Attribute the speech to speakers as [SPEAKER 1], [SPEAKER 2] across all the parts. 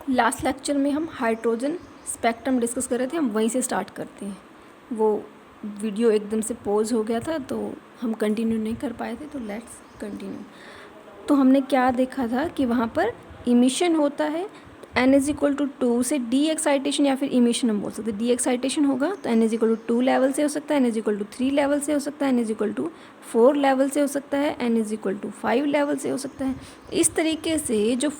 [SPEAKER 1] Last lecture में हम hydrogen spectrum discuss कर रहे थे, हम वहीं से स्टार्ट करते हैं। वो वीडियो एकदम से पॉज हो गया था तो हम कंटिन्यू नहीं कर पाए थे, तो लेट्स कंटिन्यू। तो हमने क्या देखा था कि वहाँ पर इमिशन होता है, n इज इक्वल टू 2 से डी एक्साइटेशन या फिर इमिशन हम बोल सकते हैं। डी एक्साइटेशन होगा तो n is equal to 2 level से हो सकता है, n is equal to 3 level से हो सकता है, n is equal to 4 level से हो सकता है, n is equal to 5 level से हो सकता है। इस तरीके से जो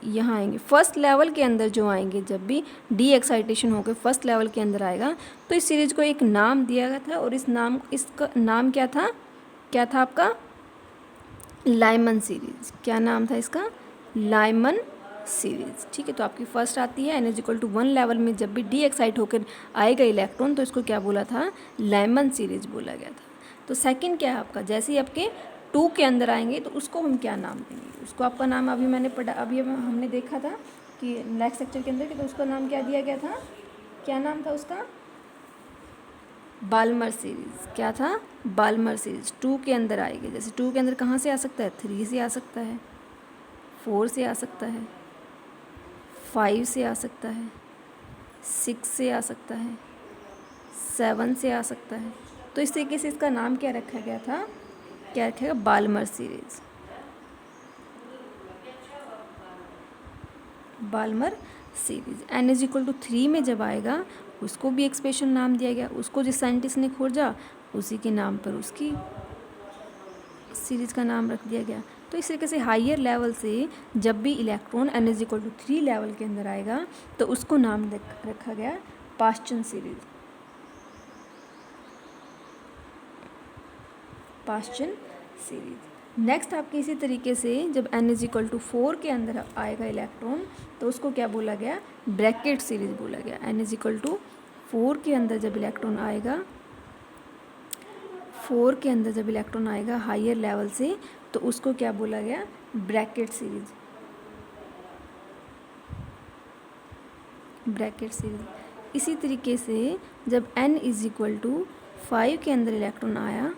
[SPEAKER 1] यहाँ आएंगे फर्स्ट लेवल के अंदर, जो आएंगे जब भी डी एक्साइटेशन होकर फर्स्ट लेवल के अंदर आएगा तो इस सीरीज को एक नाम दिया गया था और इसका नाम क्या था आपका लाइमन सीरीज। क्या नाम था इसका? Lyman series. ठीक है, तो आपकी फर्स्ट आती है n is equal to 1 level में जब भी डी एक्साइट होकर आएगा इलेक्ट्रॉन तो इसको क्या बोला था? लाइमन सीरीज बोला गया था। तो सेकंड क्या है आपका? जैसे ही आपके 2 के अंदर आएंगे तो उसको हम क्या नाम देंगे? उसको आपका नाम अभी मैंने पढ़ा, अभी हमने देखा था कि नेक्स्ट लेक्चर के अंदर कि तो उसका नाम क्या दिया गया था? क्या नाम था उसका? Balmer series. क्या था? Balmer series. 2 के अंदर आएगी, जैसे 2 के अंदर कहाँ से आ सकता है? 3 से आ सकता है, 4 से आ सकता है, 5 से आ सकता है, 6 से आ सकता है, 7 से आ सकता है। तो इस तरीके से इसका नाम क्या रखा गया था? क्या रखेगा? Balmer series. Balmer series. n is equal to 3 में जब आएगा उसको भी एक स्पेशल नाम दिया गया, उसको जिस साइंटिस्ट ने खोजा उसी के नाम पर उसकी सीरीज का नाम रख दिया गया। तो इस तरीके से हायर लेवल से जब भी electron n is equal to 3 level के अंदर आएगा तो उसको नाम रखा गया Paschen series. Paschen series. Next आपके इसी तरीके से जब n इज इक्वल टू 4 के अंदर आएगा इलेक्ट्रॉन तो उसको क्या बोला गया? ब्रैकेट सीरीज बोला गया। n इज इक्वल टू 4 के अंदर जब इलेक्ट्रॉन आएगा, 4 के अंदर जब इलेक्ट्रॉन आएगा हायर लेवल से तो उसको क्या बोला गया? Brackett series. Brackett series. इसी तरीके से जब n इज इक्वल टू 5 के अंदर इलेक्ट्रॉन आया,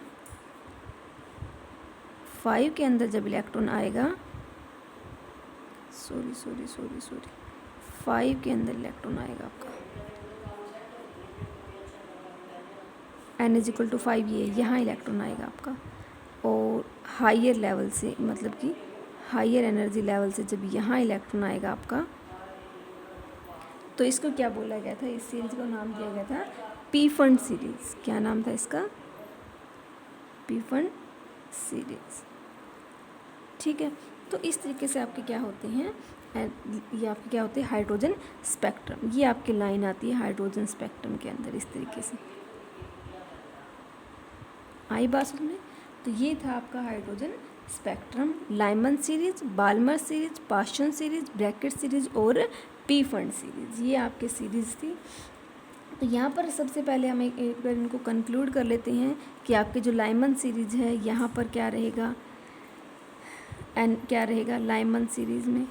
[SPEAKER 1] 5 के अंदर जब इलेक्ट्रॉन आएगा, 5 के अंदर इलेक्ट्रॉन आएगा आपका, n इज इक्वल टू 5, ये यहाँ इलेक्ट्रॉन आएगा आपका। और हायर लेवल से, मतलब कि हायर एनर्जी लेवल से जब यहाँ इलेक्ट्रॉन आएगा आपका तो इसको क्या बोला गया था? इस सीरीज को नाम दिया गया था पी फंड सीरीज। क्या नाम था इसका? P fund series. ठीक है, तो इस तरीके से आपके क्या होते हैं, ये आपके क्या होते हैं? Hydrogen spectrum. ये आपकी लाइन आती है हाइड्रोजन स्पेक्ट्रम के अंदर इस तरीके से। आई बात समझ में? तो ये था आपका hydrogen spectrum, Lyman series, Balmer series, Paschen series, Brackett series और पी फंड सीरीज। ये आपके सीरीज थी। तो यहाँ पर सबसे पहले हम एक बार इनको कंक्लूड कर लेते हैं कि आपके जो लाइमन सीरीज है यहाँ पर क्या रहेगा? एन क्या रहेगा लाइमन सीरीज में?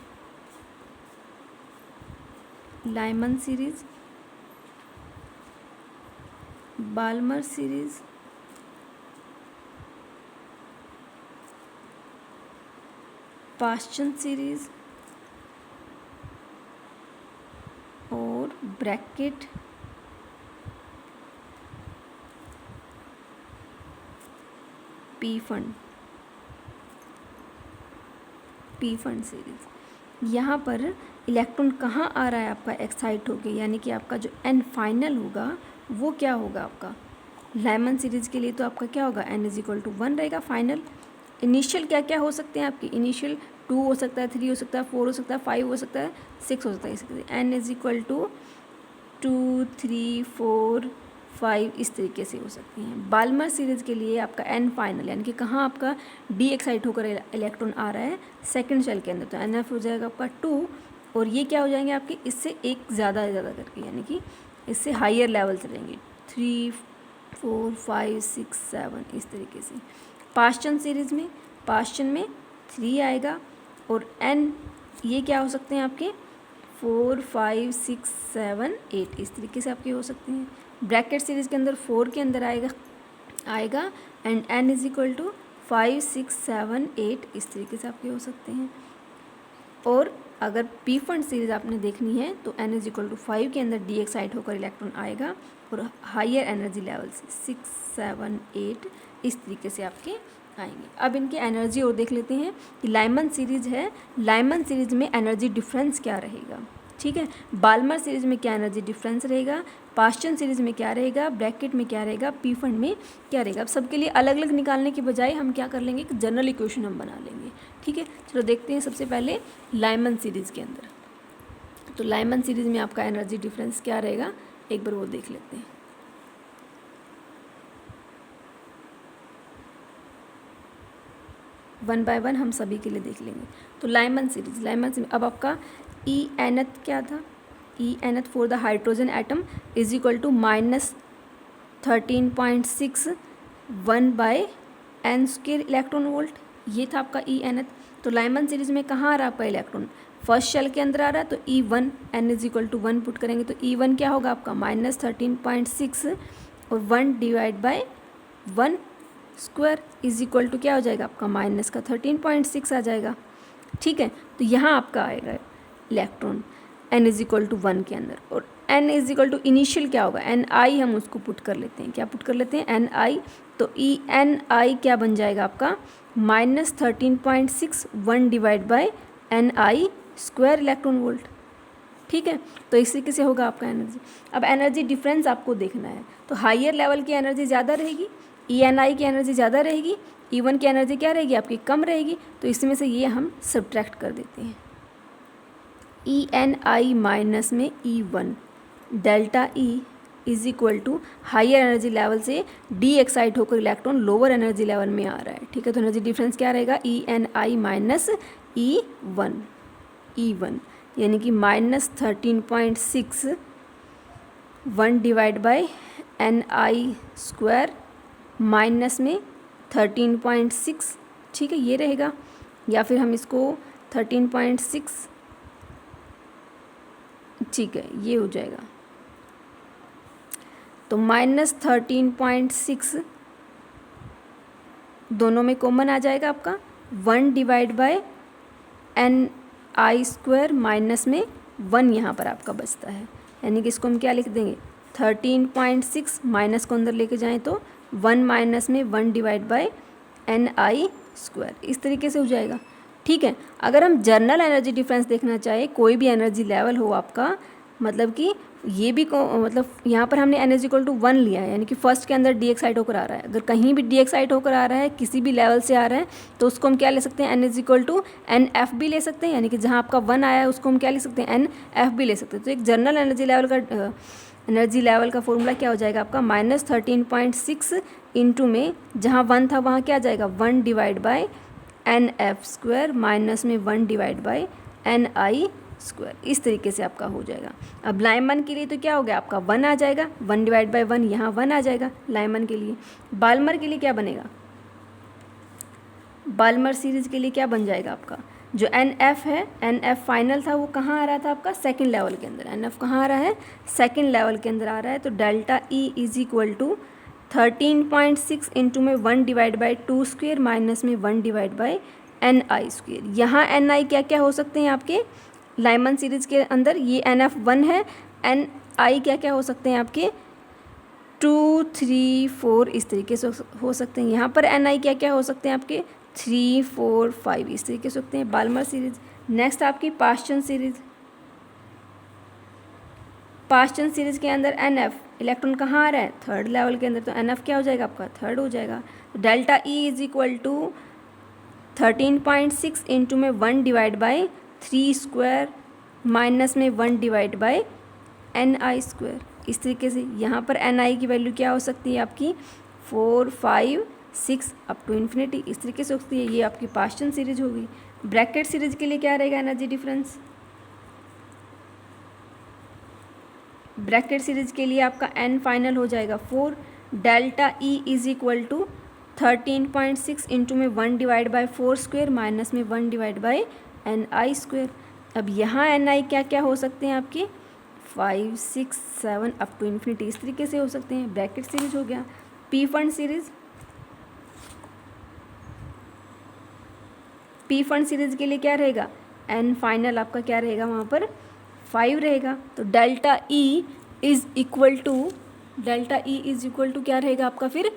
[SPEAKER 1] Lyman series, Balmer series, Paschen series और ब्रैकेट पी फंड सीरीज। यहाँ पर इलेक्ट्रॉन कहाँ आ रहा है आपका? एक्साइट होके, यानी कि आपका जो n फाइनल होगा वो क्या होगा आपका? लाइमन सीरीज के लिए तो आपका क्या होगा? n इज इक्वल टू 1 रहेगा फाइनल। इनिशियल क्या क्या हो सकते हैं आपके? इनिशियल 2 हो सकता है, 3 हो सकता है, 4 हो सकता है, 5 हो सकता है, 6 हो सकता है। इसके n इज इक्वल टू 2, 3, 4, 5 इस तरीके से हो सकती हैं। बाल्मर सीरीज़ के लिए आपका n फाइनल, यानी कि कहाँ आपका डी एक्साइट होकर इलेक्ट्रॉन आ रहा है? सेकंड शेल के अंदर, तो NF हो जाएगा आपका 2 और ये क्या हो जाएंगे आपके? इससे एक ज़्यादा करके, यानी कि इससे हायर लेवल चलेंगे, 3, 4, 5, 6, 7 इस तरीके से। पाश्चन सीरीज़ में, पाश्चन में 3 आएगा और n ये क्या हो सकते हैं आपके? 4, 5, 6, 7, 8 इस तरीके से आपके हो सकते हैं। ब्रैकेट सीरीज़ के अंदर 4 के अंदर आएगा and n is equal to 5, 6, 7, 8 इस तरीके से आपके हो सकते हैं। और अगर पी फंड सीरीज आपने देखनी है तो n इज इक्वल टू 5 के अंदर डी एक्साइट होकर इलेक्ट्रॉन आएगा और हायर एनर्जी लेवल से 6, 7, 8 इस तरीके से आपके आएंगे। अब इनकी एनर्जी और देख लेते हैं कि लाइमन सीरीज है, लाइमन सीरीज में एनर्जी डिफरेंस क्या रहेगा, ठीक है। बाल्मर सीरीज में क्या एनर्जी डिफरेंस रहेगा, पास्चन सीरीज में क्या रहेगा, ब्रैकेट में क्या रहेगा, पी फंड में क्या रहेगा। अब सबके लिए अलग अलग निकालने के बजाय हम क्या कर लेंगे, एक जनरल इक्वेशन हम बना लेंगे, ठीक है। चलो देखते हैं सबसे पहले लाइमन सीरीज के अंदर। तो लाइमन सीरीज में आपका एनर्जी डिफरेंस क्या रहेगा, एक बार वो देख लेते हैं। वन बाय वन हम सभी के लिए देख लेंगे। तो लाइमन सीरीज अब आपका ई एनथ क्या था, E nth for the hydrogen atom is equal to -13.6 1 by n square electron volt, ये था आपका ई एनथ। तो लाइमन सीरीज में कहाँ आ रहा है आपका इलेक्ट्रॉन, फर्स्ट शेल के अंदर आ रहा है, तो E1 n is equal to 1 put करेंगे तो E1 क्या होगा आपका -13.6 और 1 divide by 1 square is equal to क्या हो जाएगा आपका माइनस का 13.6 आ जाएगा, ठीक है। तो यहाँ आपका आएगा electron n is equal to 1 के अंदर, और n is equal to initial क्या होगा Ni, हम उसको पुट कर लेते हैं, क्या पुट कर लेते हैं Ni, तो Ni क्या बन जाएगा आपका -13.6 1 divide bye Ni square electron volt, ठीक है। तो इस तरीके से होगा आपका एनर्जी। अब एनर्जी डिफरेंस आपको देखना है, तो हायर लेवल की एनर्जी ज़्यादा रहेगी, ENi की एनर्जी ज़्यादा रहेगी, E1 की एनर्जी क्या रहेगी आपकी कम रहेगी, तो इसमें से ये हम सब्ट्रैक्ट कर देते हैं। ENi माइनस में E1 delta E is equal to higher energy level से डी एक्साइट होकर इलेक्ट्रॉन लोअर एनर्जी लेवल में आ रहा है, ठीक है। तो एनर्जी डिफरेंस क्या रहेगा ENi माइनस E1 यानी कि -13.6 1 divide bye Ni square minus में 13.6, ठीक है, ये रहेगा। या फिर हम इसको 13.6, ठीक है, ये हो जाएगा। तो -13.6 दोनों में कॉमन आ जाएगा आपका, 1 divide bye Ni square minus में 1 यहाँ पर आपका बचता है, यानी कि इसको हम क्या लिख देंगे 13.6 माइनस को अंदर लेके जाएं तो 1 माइनस में 1 डिवाइड बाय Ni स्क्वायर, इस तरीके से हो जाएगा, ठीक है। अगर हम जर्नल एनर्जी डिफरेंस देखना चाहें, कोई भी एनर्जी लेवल हो आपका, मतलब कि ये भी मतलब यहाँ पर हमने n इक्वल टू 1 लिया है, यानी कि फर्स्ट के अंदर डी एक्साइट होकर आ रहा है। अगर कहीं भी डी एक्साइट होकर आ रहा है, किसी भी लेवल से आ रहा है, तो उसको हम क्या ले सकते हैं n इक्वल टू NF भी ले सकते हैं, यानी कि जहाँ आपका 1 आया है उसको हम क्या ले सकते हैं NF भी ले सकते हैं। तो एक जर्नल एनर्जी लेवल का फॉर्मूला क्या हो जाएगा आपका -13.6 इंटू में जहाँ 1 था वहाँ क्या आ जाएगा 1 divide bye NF square minus में 1 डिवाइड बाय Ni स्क्वायर, इस तरीके से आपका हो जाएगा। अब लाइमन के लिए तो क्या हो गया आपका 1 आ जाएगा, 1 डिवाइड बाय 1 यहाँ 1 आ जाएगा लाइमन के लिए। बाल्मर के लिए क्या बनेगा, बाल्मर सीरीज के लिए क्या बन जाएगा आपका जो NF है, NF फाइनल था वो कहाँ आ रहा था आपका सेकंड लेवल के अंदर, NF कहाँ आ रहा है सेकंड लेवल के अंदर आ रहा है। तो delta E is equal to 13.6 into में 1 डिवाइड बाई 2 स्क्वेयर माइनस में 1 डिवाइड बाई Ni स्क्वेयर। यहाँ Ni क्या क्या हो सकते हैं आपके लाइमन सीरीज के अंदर, ये NF1 है, Ni क्या क्या हो सकते हैं आपके 2, 3, 4 इस तरीके से हो सकते हैं। यहाँ पर Ni क्या क्या हो सकते हैं आपके 3, 4, 5 इस तरीके से सकते हैं बाल्मर सीरीज। नेक्स्ट आपकी पास्चन सीरीज, पास्चन सीरीज के अंदर NF इलेक्ट्रॉन कहाँ आ रहा है थर्ड लेवल के अंदर, तो NF क्या हो जाएगा आपका थर्ड हो जाएगा। Delta E is equal to 13.6 into में 1 डिवाइड बाई 3 स्क्वायर माइनस में 1 डिवाइड बाई Ni स्क्वायर। इस तरीके से यहाँ पर Ni की वैल्यू क्या हो सकती है आपकी 4, 5, 6 अप टू इन्फिनिटी, इस तरीके से हो सकती है। ये आपकी पास्चन सीरीज होगी। ब्रैकेट सीरीज के लिए क्या रहेगा एनर्जी डिफरेंस, ब्रैकेट सीरीज के लिए आपका n फाइनल हो जाएगा 4। Delta E is equal to 13.6 into में 1 डिवाइड बाई 4 स्क्वेयर माइनस में 1 डिवाइड बाई Ni स्क्वेयर। अब यहाँ Ni क्या क्या हो सकते हैं आपके 5, 6, 7 अप टू इन्फिनिटी, इस तरीके से हो सकते हैं। ब्रैकेट सीरीज हो गया। P fund series, P fund series के लिए क्या रहेगा एन फाइनल आपका क्या रहेगा वहाँ पर 5 रहेगा। तो delta E is equal to क्या रहेगा आपका फिर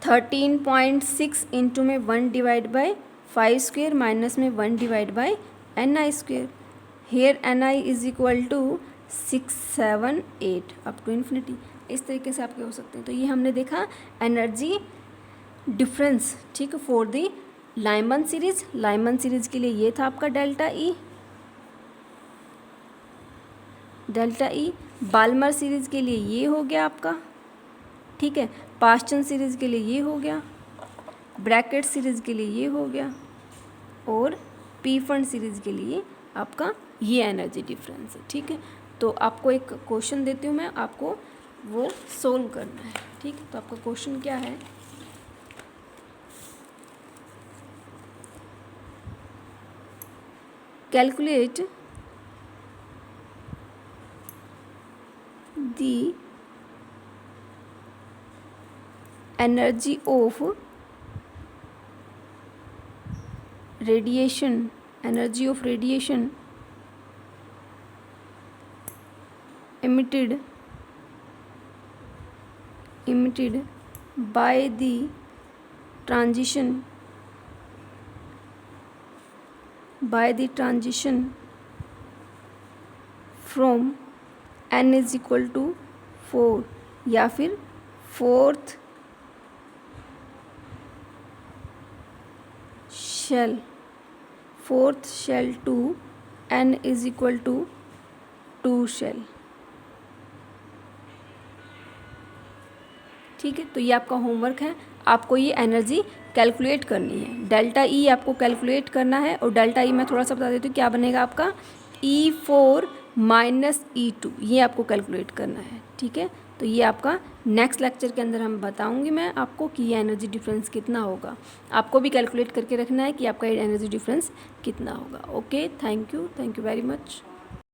[SPEAKER 1] 13.6 इंटू में 1 डिवाइड बाई 5 स्क्वेयर माइनस में 1 divide by N I square. Here N I is equal to 678 up to infinity. इस तरीके से आपके हो सकते हैं। तो ये हमने देखा एनर्जी डिफरेंस, ठीक है, for the Lyman series. Lyman series के लिए ये था आपका डेल्टा ई। बाल्मर सीरीज के लिए ये हो गया आपका, ठीक है। पास्टन सीरीज के लिए ये हो गया, ब्रैकेट सीरीज के लिए ये हो गया, और पी फंड सीरीज के लिए आपका ये एनर्जी डिफरेंस है, ठीक है। तो आपको एक क्वेश्चन देती हूँ मैं, आपको वो सोल्व करना है, ठीक है। तो आपका क्वेश्चन क्या है, calculate the energy of radiation emitted by the transition from n is equal to 4 या फिर fourth shell to n is equal to 2 shell, ठीक है। तो ये आपका होमवर्क है, आपको ये एनर्जी कैलकुलेट करनी है। डेल्टा ई आपको कैलकुलेट करना है, और डेल्टा ई मैं थोड़ा सा बता देती हूँ क्या बनेगा आपका E4 माइनस E2, ये आपको कैलकुलेट करना है, ठीक है। तो ये आपका नेक्स्ट लेक्चर के अंदर हम बताऊंगी मैं आपको कि ये एनर्जी डिफरेंस कितना होगा। आपको भी कैलकुलेट करके रखना है कि आपका एनर्जी डिफरेंस कितना होगा। Okay, thank you very much.